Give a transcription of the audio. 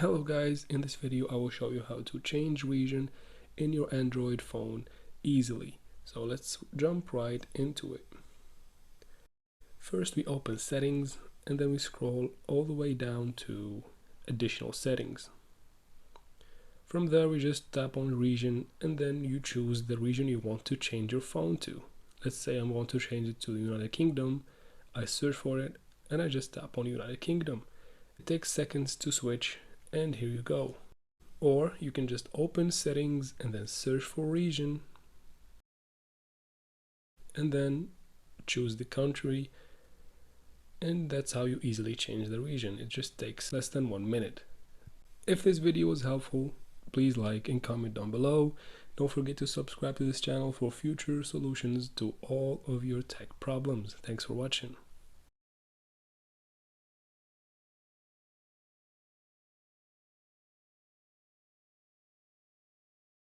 Hello guys, in this video I will show you how to change region in your Android phone easily. So let's jump right into it. First we open settings and then we scroll all the way down to additional settings. From there we just tap on region and then you choose the region you want to change your phone to. Let's say I want to change it to the United Kingdom. I search for it and I just tap on United Kingdom. It takes seconds to switch and here you go. Or you can just open settings and then search for region and then choose the country, and that's how you easily change the region. It just takes less than 1 minute. If this video was helpful, please like and comment down below. Don't forget to subscribe to this channel for future solutions to all of your tech problems. Thanks for watching.